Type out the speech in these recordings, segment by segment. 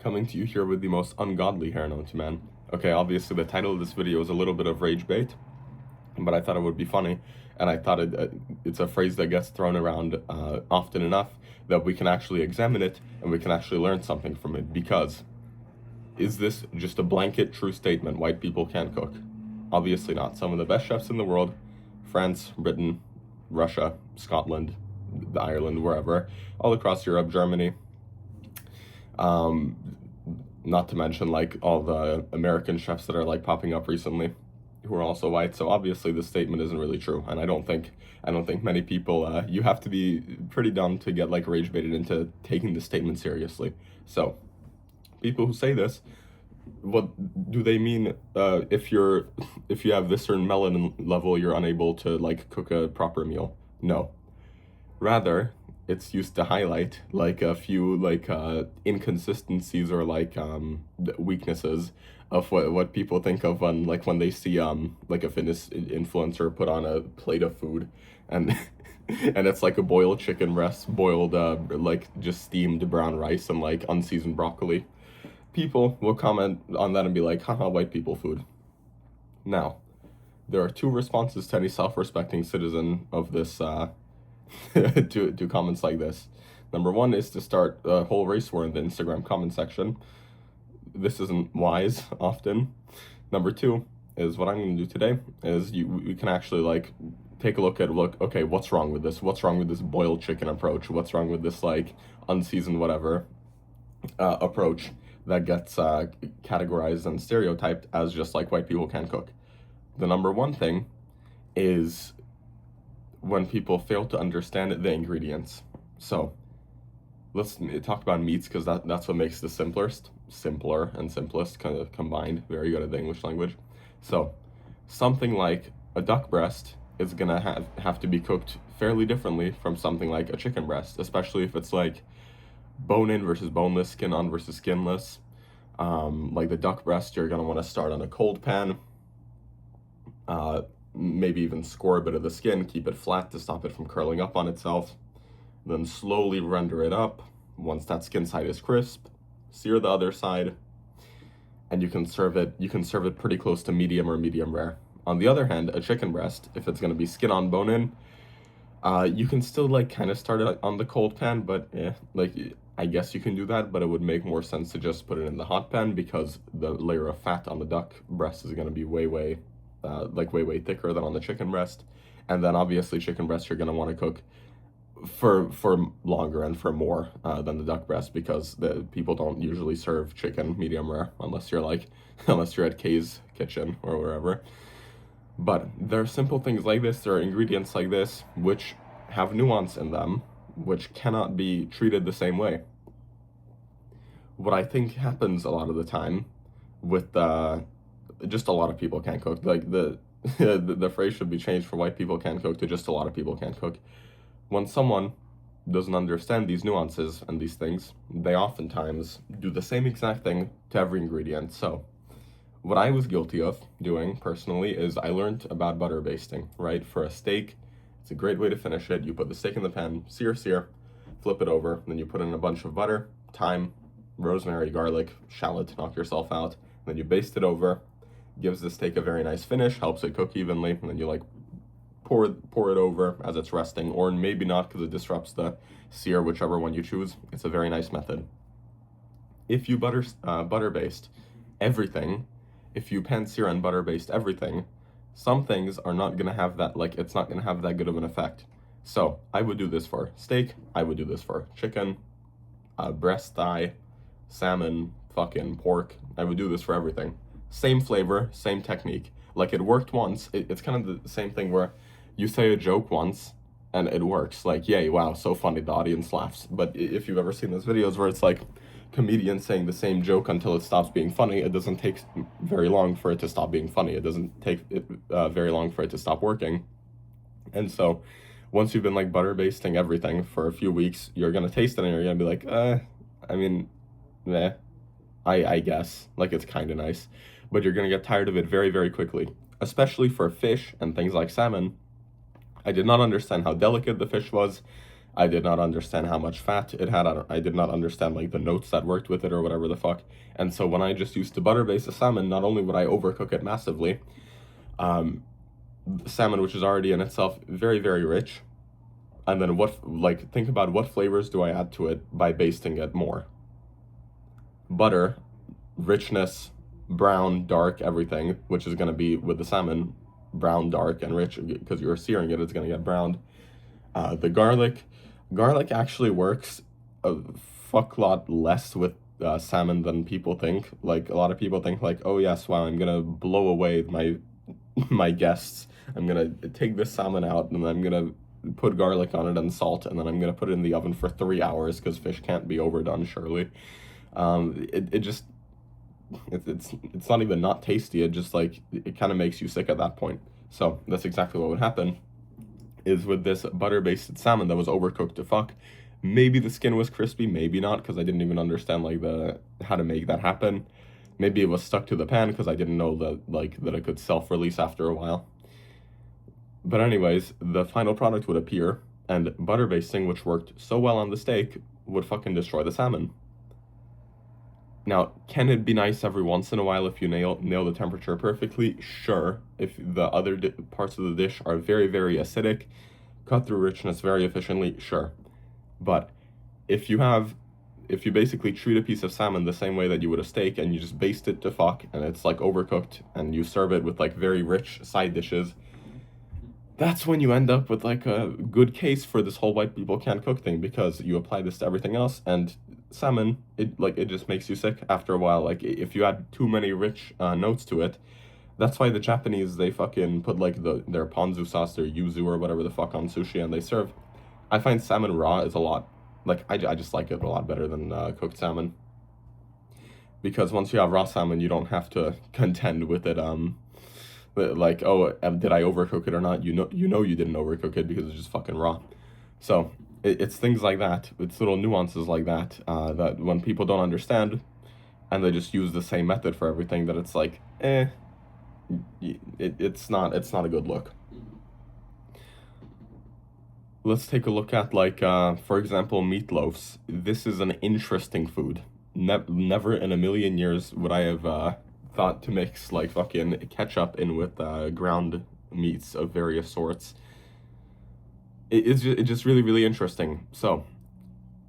coming to you here with the most ungodly hair known to man. Okay, obviously the title of this video is a little bit of rage bait, but I thought it would be funny, and I thought it's a phrase that gets thrown around often enough that we can actually examine it and we can actually learn something from it. Because is this just a blanket true statement? White people can't cook? Obviously not. Some of the best chefs in the world, France, Britain, Russia, Scotland, Ireland, wherever, all across Europe, Germany, not to mention like all the American chefs that are like popping up recently who are also white. So obviously this statement isn't really true, and I don't think many people, you have to be pretty dumb to get like rage baited into taking this statement seriously. So people who say this, what do they mean? If you have this certain melanin level, you're unable to like cook a proper meal? No. Rather, it's used to highlight like a few like inconsistencies or like weaknesses of what people think of when they see like a fitness influencer put on a plate of food, and and it's like a boiled chicken breast, boiled like just steamed brown rice and like unseasoned broccoli. People will comment on that and be like, haha, white people food. Now, there are two responses to any self-respecting citizen of this to comments like this. Number one is to start a whole race war in the Instagram comment section. This isn't wise often. Number two is what I'm going to do today is we can actually like take a look, okay, what's wrong with this? What's wrong with this boiled chicken approach? What's wrong with this like unseasoned whatever approach that gets categorized and stereotyped as just like white people can't cook? The number one thing is when people fail to understand the ingredients. So let's talk about meats, because that's what makes the simpler and simplest kind of combined. Very good at the English language. So something like a duck breast is gonna have to be cooked fairly differently from something like a chicken breast, especially if it's like bone-in versus boneless, skin-on versus skinless. Like the duck breast, you're gonna want to start on a cold pan, maybe even score a bit of the skin, keep it flat to stop it from curling up on itself, then slowly render it up. Once that skin side is crisp, sear the other side, and you can serve it pretty close to medium or medium rare. On the other hand, a chicken breast, if it's going to be skin on bone in, you can still like kind of start it on the cold pan, but like I guess you can do that, but it would make more sense to just put it in the hot pan, because the layer of fat on the duck breast is going to be way thicker than on the chicken breast. And then obviously chicken breast you're going to want to cook for longer and for more than the duck breast, because the people don't usually serve chicken medium rare unless you're at Kay's Kitchen or wherever. But there are simple things like this, there are ingredients like this which have nuance in them, which cannot be treated the same way. What I think happens a lot of the time with just a lot of people can't cook, like the phrase should be changed from white people can't cook to just a lot of people can't cook. When someone doesn't understand these nuances and these things, they oftentimes do the same exact thing to every ingredient. So what I was guilty of doing personally is I learned about butter basting, right? For a steak, it's a great way to finish it. You put the steak in the pan, sear, flip it over, then you put in a bunch of butter, thyme, rosemary, garlic, shallot, knock yourself out, then you baste it over. Gives the steak a very nice finish, helps it cook evenly, and then you like pour it over as it's resting, or maybe not because it disrupts the sear, whichever one you choose. It's a very nice method. If you butter baste everything, if you pan sear and butter baste everything, some things are not gonna have that, like it's not gonna have that good of an effect. So I would do this for steak, I would do this for chicken, breast thigh, salmon, fucking pork. I would do this for everything. Same flavor, same technique. Like it worked once. It's kind of the same thing where you say a joke once and it works. Like, yay, wow, so funny, the audience laughs. But if you've ever seen those videos where it's like comedians saying the same joke until it stops being funny, it doesn't take very long for it to stop being funny. It doesn't take very long for it to stop working. And so once you've been like butter basting everything for a few weeks, you're gonna taste it and you're gonna be like, I mean, I guess, like it's kind of nice, but you're gonna get tired of it very, very quickly, especially for fish and things like salmon. I did not understand how delicate the fish was, I did not understand how much fat it had. I did not understand like the notes that worked with it or whatever the fuck. And so when I just used to butter base the salmon, not only would I overcook it massively, salmon which is already in itself very, very rich, and then think about what flavors do I add to it by basting it more. Butter, richness, brown, dark, everything, which is going to be with the salmon, brown, dark, and rich, because you're searing it, it's going to get browned. The garlic actually works a fuck lot less with salmon than people think. Like, a lot of people think like, oh yes, wow, I'm going to blow away my guests. I'm going to take this salmon out, and I'm going to put garlic on it and salt, and then I'm going to put it in the oven for 3 hours, because fish can't be overdone, surely. It's not even not tasty. It just like it kind of makes you sick at that point. So that's exactly what would happen. Is with this butter-based salmon that was overcooked to fuck. Maybe the skin was crispy, maybe not, because I didn't even understand like how to make that happen. Maybe it was stuck to the pan because I didn't know that it could self-release after a while. But anyways, the final product would appear, and butter basting, which worked so well on the steak, would fucking destroy the salmon. Now, can it be nice every once in a while if you nail the temperature perfectly? Sure. If the other parts of the dish are very, very acidic, cut through richness very efficiently, sure. But if you basically treat a piece of salmon the same way that you would a steak, and you just baste it to fuck, and it's like overcooked, and you serve it with like very rich side dishes, that's when you end up with like a good case for this whole white people can't cook thing, because you apply this to everything else, and salmon, it just makes you sick after a while. Like, if you add too many rich notes to it, that's why the Japanese, they fucking put like their ponzu sauce, their yuzu or whatever the fuck on sushi, and they serve. I find salmon raw is a lot, like, I just like it a lot better than cooked salmon, because once you have raw salmon, you don't have to contend with it, like, oh, did I overcook it or not? You know you didn't overcook it because it's just fucking raw. So it's things like that. It's little nuances like that that when people don't understand, and they just use the same method for everything, that it's like, it's not a good look. Let's take a look at like for example, meatloafs. This is an interesting food. Never in a million years would I have thought to mix like fucking ketchup in with ground meats of various sorts. It's just really, really interesting. So,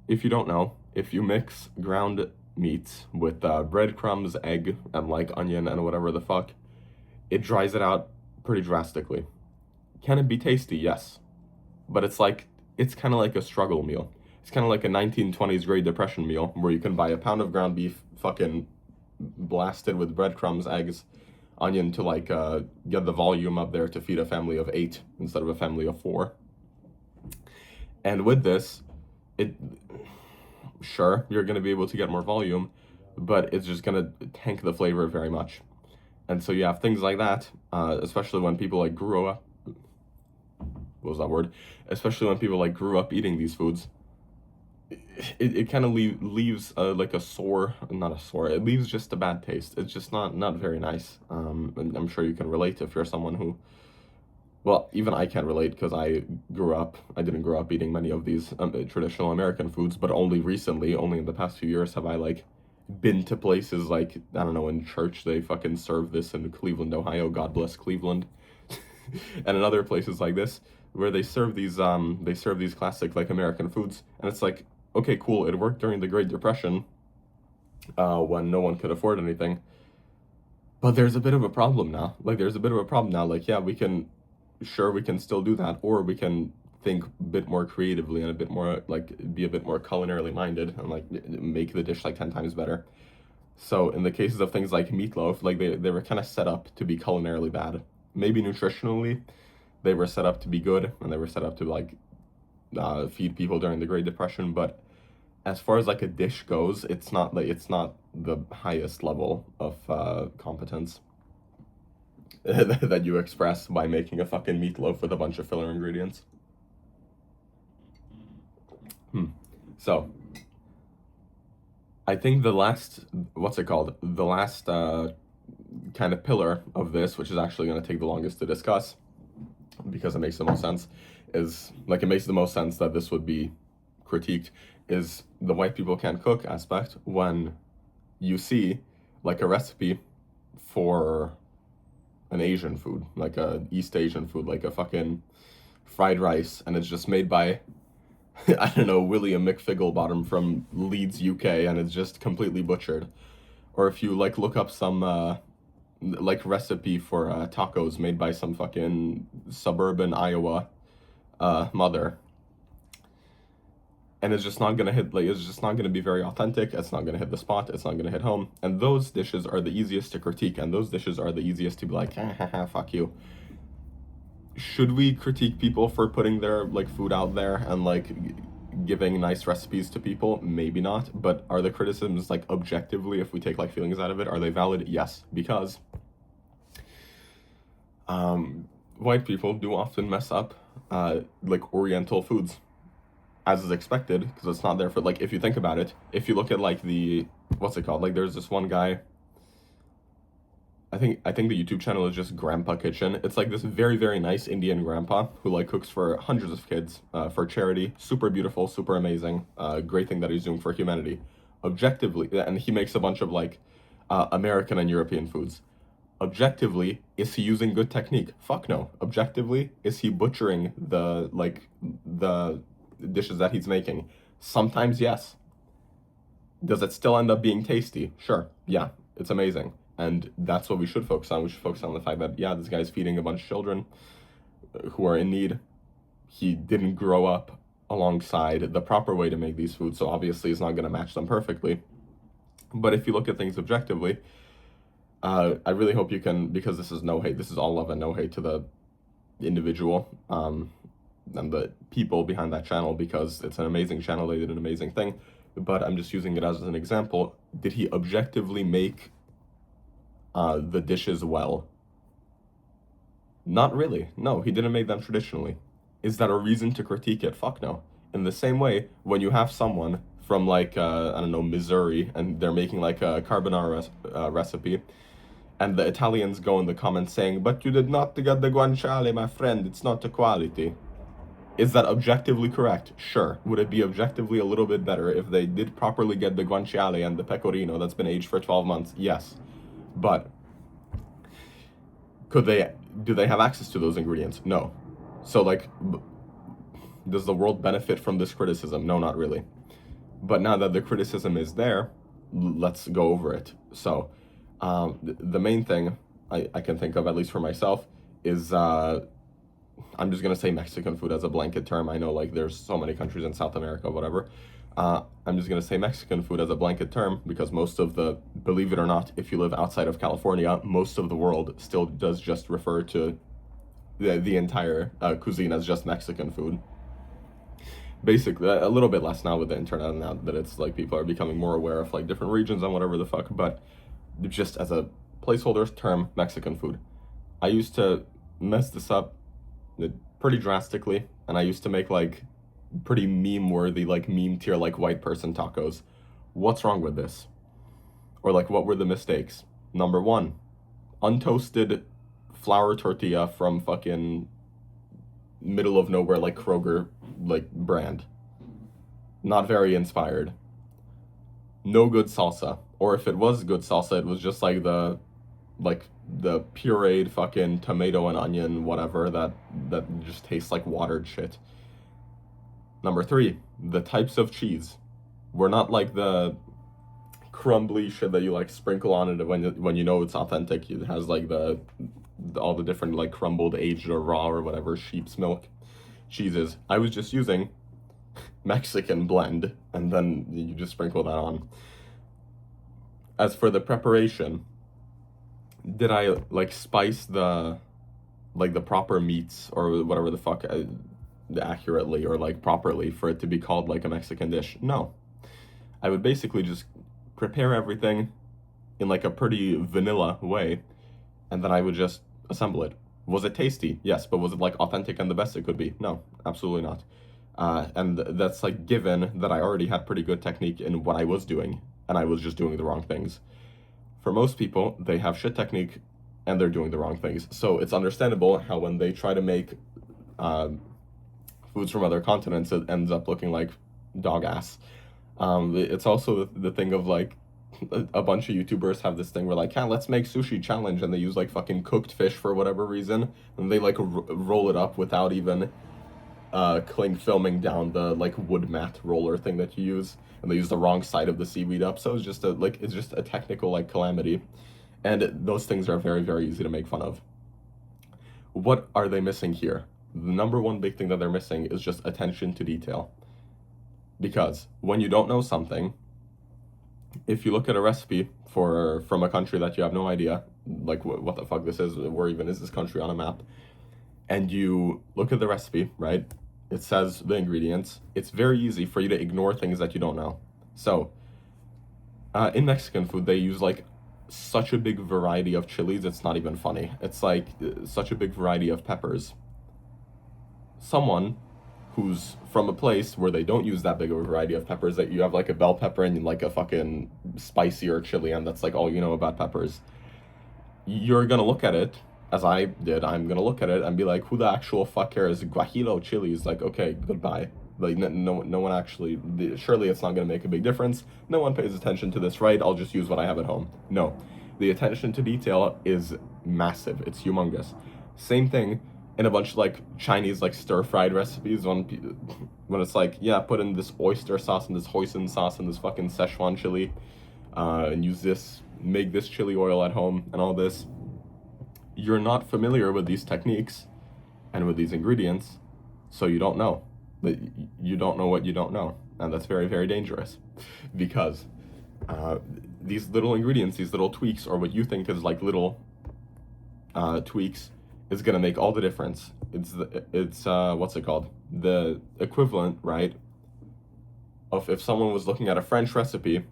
if you don't know, if you mix ground meats with breadcrumbs, egg, and like onion and whatever the fuck, it dries it out pretty drastically. Can it be tasty? Yes. But it's kind of like a struggle meal. It's kind of like a 1920s Great Depression meal, where you can buy a pound of ground beef, fucking blasted with breadcrumbs, eggs, onion, to like get the volume up there to feed a family of 8 instead of a family of 4. And with this, sure, you're going to be able to get more volume, but it's just going to tank the flavor very much. And so you have things like that, especially when people like grew up. What was that word? Especially when people like grew up eating these foods. It kind of leaves like it leaves just a bad taste. It's just not very nice. And I'm sure you can relate if you're someone who, well, even I can't relate, because I didn't grow up eating many of these traditional American foods, but only recently, only in the past few years, have I like been to places like, I don't know, in church they fucking serve this in Cleveland, Ohio, God bless Cleveland, and in other places like this, where they serve these classic like American foods, and it's like, okay, cool, it worked during the Great Depression, when no one could afford anything, but there's a bit of a problem now. Like, yeah, we can still do that, or we can think a bit more creatively and a bit more like be a bit more culinarily minded, and like make the dish like 10 times better. So in the cases of things like meatloaf, like they were kind of set up to be culinarily bad. Maybe nutritionally, they were set up to be good, and they were set up to like feed people during the Great Depression. But as far as like a dish goes, it's not the highest level of competence that you express by making a fucking meatloaf with a bunch of filler ingredients. So, I think the last kind of pillar of this, which is actually going to take the longest to discuss, because it makes the most sense, is like, it makes the most sense that this would be critiqued, is the white people can't cook aspect when you see like a recipe for an Asian food, like a East Asian food, like a fucking fried rice, and it's just made by I don't know, William McFigglebottom from Leeds, UK, and it's just completely butchered. Or if you like look up some like recipe for tacos made by some fucking suburban Iowa mother, and it's just not gonna hit, like, it's just not gonna be very authentic. It's not gonna hit the spot. It's not gonna hit home. And those dishes are the easiest to critique, and those dishes are the easiest to be like, fuck you. Should we critique people for putting their like food out there and like giving nice recipes to people? Maybe not. But are the criticisms, like, objectively, if we take like feelings out of it, are they valid? Yes, because white people do often mess up like Oriental foods, as is expected, because it's not there for, like, if you think about it, if you look at like the, what's it called, like, there's this one guy, I think the YouTube channel is just Grandpa Kitchen. It's like this very, very nice Indian grandpa who like cooks for hundreds of kids for charity. Super beautiful, super amazing. Great thing that he's doing for humanity. Objectively, and he makes a bunch of like American and European foods. Objectively, is he using good technique? Fuck no. Objectively, is he butchering the dishes that he's making? Sometimes yes. Does it still end up being tasty? Sure. Yeah, it's amazing. And that's what we should focus on. We should focus on the fact that, yeah, this guy's feeding a bunch of children who are in need. He didn't grow up alongside the proper way to make these foods, so obviously he's not going to match them perfectly. But if you look at things objectively, I really hope you can, because this is no hate, this is all love and no hate to the individual and the people behind that channel, because it's an amazing channel. They did an amazing thing. But I'm just using it as an example. Did he objectively make the dishes well? Not really. No, he didn't make them traditionally. Is that a reason to critique it? Fuck no. In the same way, when you have someone from like, I don't know, Missouri, and they're making like a carbonara recipe, and the Italians go in the comments saying, but you did not get the guanciale, my friend, it's not the quality. Is that objectively correct? Sure. Would it be objectively a little bit better if they did properly get the guanciale and the pecorino that's been aged for 12 months? Yes. But do they have access to those ingredients? No. So like, does the world benefit from this criticism? No, not really. But now that the criticism is there, let's go over it. So the main thing I can think of, at least for myself, is I'm just gonna say Mexican food as a blanket term. I know like there's so many countries in South America, whatever. I'm just gonna say Mexican food as a blanket term, because most of the, believe it or not, if you live outside of California, most of the world still does just refer to the entire cuisine as just Mexican food. Basically, a little bit less now with the internet, and now that it's like people are becoming more aware of like different regions and whatever the fuck, but just as a placeholder term, Mexican food. I used to mess this up pretty drastically, and I used to make like pretty meme-worthy, like meme tier, like white person tacos. What's wrong with this? Or like, what were the mistakes? Number one, untoasted flour tortilla from fucking middle of nowhere, like Kroger, like brand. Not very inspired. No good salsa. Or if it was good salsa, it was just like the pureed fucking tomato and onion, whatever, that just tastes like watered shit. Number three, the types of cheese were not like the crumbly shit that you like sprinkle on it when you know it's authentic. It has like all the different like crumbled, aged, or raw, or whatever sheep's milk cheeses. I was just using Mexican blend, and then you just sprinkle that on. As for the preparation, did I like spice the proper meats or whatever the fuck accurately or like properly for it to be called like a Mexican dish? No. I would basically just prepare everything in like a pretty vanilla way, and then I would just assemble it. Was it tasty? Yes, but was it like authentic and the best it could be? No, absolutely not. And that's like given that I already had pretty good technique in what I was doing, and I was just doing the wrong things. For most people, they have shit technique and they're doing the wrong things. So it's understandable how when they try to make foods from other continents, it ends up looking like dog ass. It's also the thing of like a bunch of YouTubers have this thing where like, yeah, let's make sushi challenge, and they use like fucking cooked fish for whatever reason, and they like roll it up without even cling filming down the like wood mat roller thing that you use, and they use the wrong side of the seaweed up, so it's just a technical like calamity, and those things are very, very easy to make fun of. What are they missing here? The number one big thing that they're missing is just attention to detail. Because when you don't know something, if you look at a recipe from a country that you have no idea, like what the fuck this is, where even is this country on a map, and you look at the recipe, right? It says the ingredients. It's very easy for you to ignore things that you don't know. So, in Mexican food, they use like such a big variety of chilies, it's not even funny. It's like such a big variety of peppers. Someone who's from a place where they don't use that big of a variety of peppers, that you have like a bell pepper and like a fucking spicier chili, and that's like all you know about peppers, you're gonna look at it, as I did, I'm gonna look at it and be like, who the actual fuck cares? Guajillo chilies, like, okay, goodbye. Like, no one actually, surely it's not gonna make a big difference. No one pays attention to this, right? I'll just use what I have at home. No. The attention to detail is massive. It's humongous. Same thing in a bunch of like Chinese like stir-fried recipes when it's like, yeah, put in this oyster sauce and this hoisin sauce and this fucking Szechuan chili, and use this, make this chili oil at home and all this. You're not familiar with these techniques and with these ingredients, so you don't know. You don't know what you don't know, and that's very, very dangerous, because these little ingredients, these little tweaks, or what you think is like little tweaks, is gonna make all the difference. It's what's it called? The equivalent, right, of if someone was looking at a French recipe,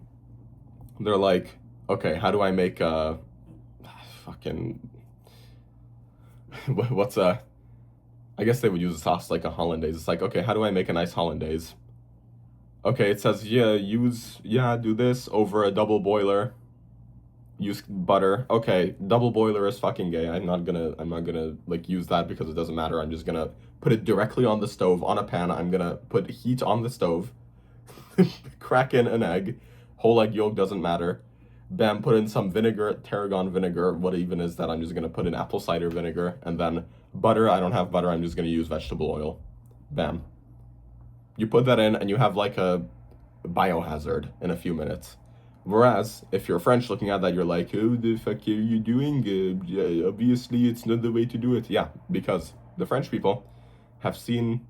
they're like, okay, how do I make a fucking what's a, I guess they would use a sauce like a hollandaise. It's like, okay, how do I make a nice hollandaise? Okay, it says, yeah, do this over a double boiler. Use butter. Okay, double boiler is fucking gay. I'm not gonna like use that because it doesn't matter. I'm just gonna put it directly on the stove on a pan. I'm gonna put heat on the stove, crack in an egg, whole egg yolk doesn't matter. Bam, put in some vinegar, tarragon vinegar. What even is that? I'm just gonna put in apple cider vinegar, and then butter. I don't have butter. I'm just gonna use vegetable oil. Bam. You put that in, and you have like a biohazard in a few minutes. Whereas, if you're French looking at that, you're like, oh, the fuck are you doing? Yeah, obviously, it's not the way to do it. Yeah, because the French people have seen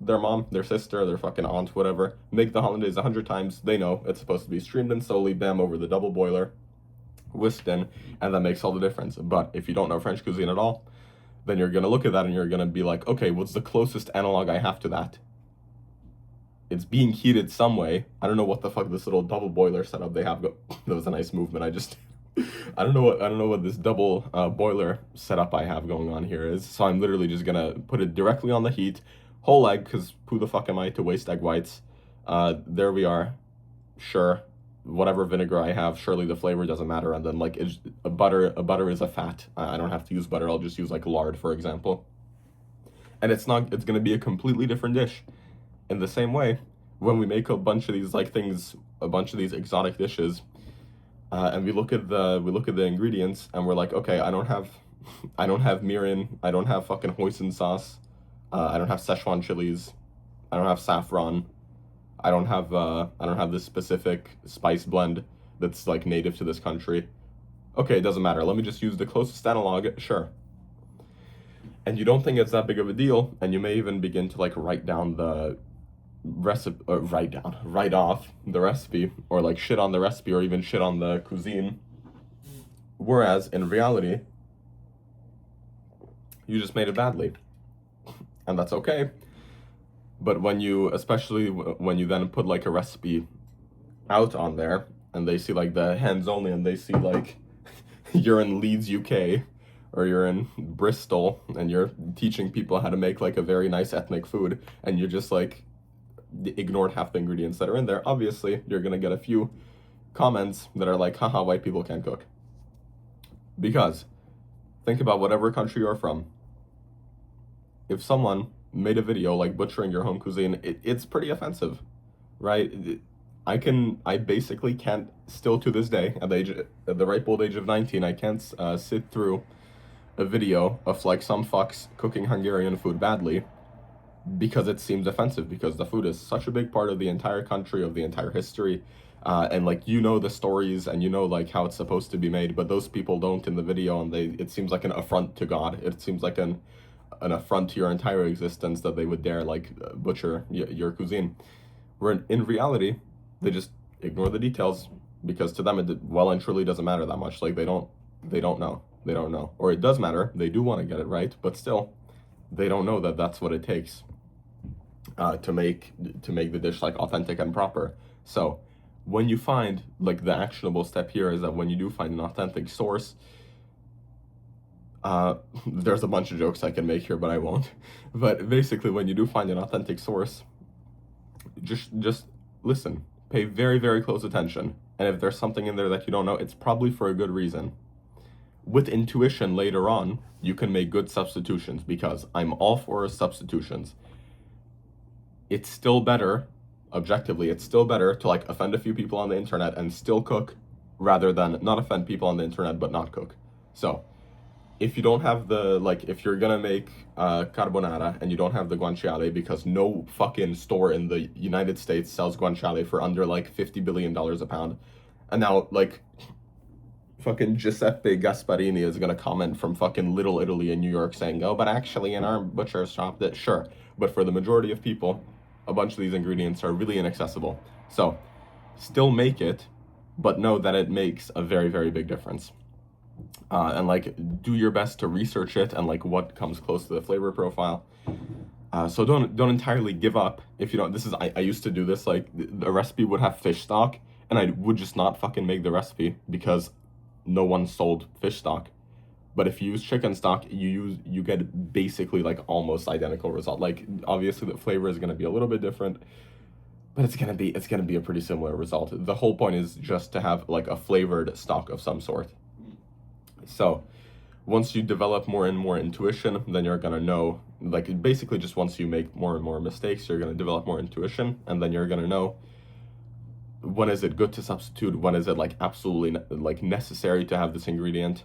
their mom, their sister, their fucking aunt, whatever, make the hollandaise 100 times. They know it's supposed to be streamed in slowly, bam, over the double boiler, whisked in, and that makes all the difference. But if you don't know French cuisine at all, then you're gonna look at that and you're gonna be like, okay, what's the closest analog I have to that? It's being heated some way. I don't know what the fuck this little double boiler setup they have. That was a nice movement. I don't know what this double boiler setup I have going on here is. So I'm literally just gonna put it directly on the heat, whole egg, because who the fuck am I to waste egg whites? There we are. Sure, whatever vinegar I have, surely the flavor doesn't matter. And then like a butter is a fat. I don't have to use butter. I'll just use like lard, for example. And it's gonna be a completely different dish. In the same way, when we make a bunch of these like things, a bunch of these exotic dishes, and we look at the ingredients, and we're like, okay, I don't have mirin, I don't have fucking hoisin sauce, I don't have Szechuan chilies, I don't have saffron, I don't have this specific spice blend that's like native to this country. Okay, it doesn't matter. Let me just use the closest analog, sure. And you don't think it's that big of a deal, and you may even begin to like write down the recipe, write off the recipe, or like shit on the recipe, or even shit on the cuisine. Whereas in reality, you just made it badly, and that's okay. But especially when you then put like a recipe out on there, and they see like the hands only, and they see like you're in Leeds, UK, or you're in Bristol, and you're teaching people how to make like a very nice ethnic food, and you're just like ignored half the ingredients that are in there, obviously you're gonna get a few comments that are like, haha, white people can't cook. Because think about whatever country you're from. If someone made a video like butchering your home cuisine, it's pretty offensive, right? I basically can't, still to this day, at the ripe old age of 19, I can't sit through a video of like some fucks cooking Hungarian food badly because it seems offensive, because the food is such a big part of the entire country, of the entire history, and like, you know, the stories, and you know like how it's supposed to be made, but those people don't in the video, and it seems like an affront to God. It seems like an affront to your entire existence that they would dare like butcher your cuisine, where in reality they just ignore the details, because to them it well and truly doesn't matter that much. Like they don't know, or it does matter, they do want to get it right, but still they don't know that that's what it takes to make the dish like authentic and proper. So when you find, like, the actionable step here is that when you do find an authentic source, there's a bunch of jokes I can make here, but I won't. But basically, when you do find an authentic source, just listen, pay very, very close attention. And if there's something in there that you don't know, it's probably for a good reason. With intuition later on, you can make good substitutions, because I'm all for substitutions. It's still better, objectively, it's still better to like offend a few people on the internet and still cook, rather than not offend people on the internet but not cook. So if you don't have the, like, if you're gonna make carbonara and you don't have the guanciale, because no fucking store in the United States sells guanciale for under like $50 billion a pound, and now like fucking Giuseppe Gasparini is gonna comment from fucking Little Italy in New York saying, oh, but actually in our butcher shop, that sure, but for the majority of people, a bunch of these ingredients are really inaccessible. So still make it, but know that it makes a very, very big difference. And like, do your best to research it and like what comes close to the flavor profile. So don't entirely give up if you don't. This is, I used to do this, like the recipe would have fish stock and I would just not fucking make the recipe because no one sold fish stock. But if you use chicken stock, you get basically like almost identical result. Like obviously the flavor is going to be a little bit different, but it's going to be a pretty similar result. The whole point is just to have like a flavored stock of some sort. So once you develop more and more intuition, then you're going to know, like basically just once you make more and more mistakes, you're going to develop more intuition, and then you're going to know when is it good to substitute, when is it like absolutely like necessary to have this ingredient.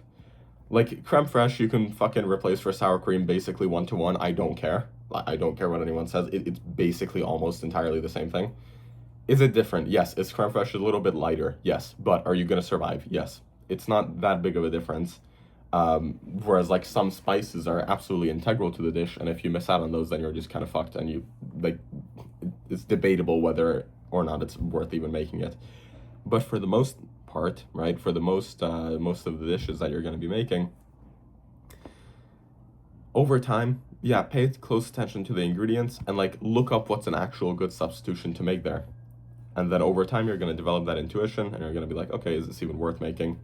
Like creme fraiche, you can fucking replace for sour cream basically 1-to-1. I don't care. I don't care what anyone says. It's basically almost entirely the same thing. Is it different? Yes. Is creme fraiche a little bit lighter? Yes. But are you going to survive? Yes. It's not that big of a difference. Whereas like some spices are absolutely integral to the dish, and if you miss out on those, then you're just kind of fucked, and you like, it's debatable whether or not it's worth even making it. But for the most part, right, for the most of the dishes that you're going to be making, over time, yeah, pay close attention to the ingredients and like look up what's an actual good substitution to make there. And then over time, you're going to develop that intuition, and you're going to be like, okay, is this even worth making?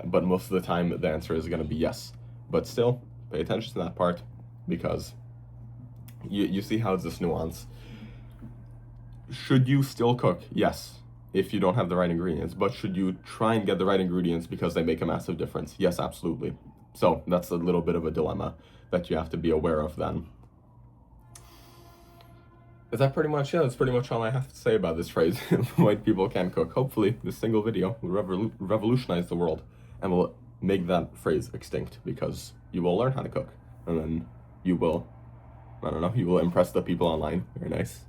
But most of the time, the answer is going to be yes. But still, pay attention to that part, because you see how it's this nuance. Should you still cook? Yes, if you don't have the right ingredients. But should you try and get the right ingredients because they make a massive difference? Yes, absolutely. So that's a little bit of a dilemma that you have to be aware of then. Is that pretty much it? That's pretty much all I have to say about this phrase, white people can't cook. Hopefully, this single video will revolutionize the world and will make that phrase extinct, because you will learn how to cook, and then you will, I don't know, you will impress the people online. Very nice.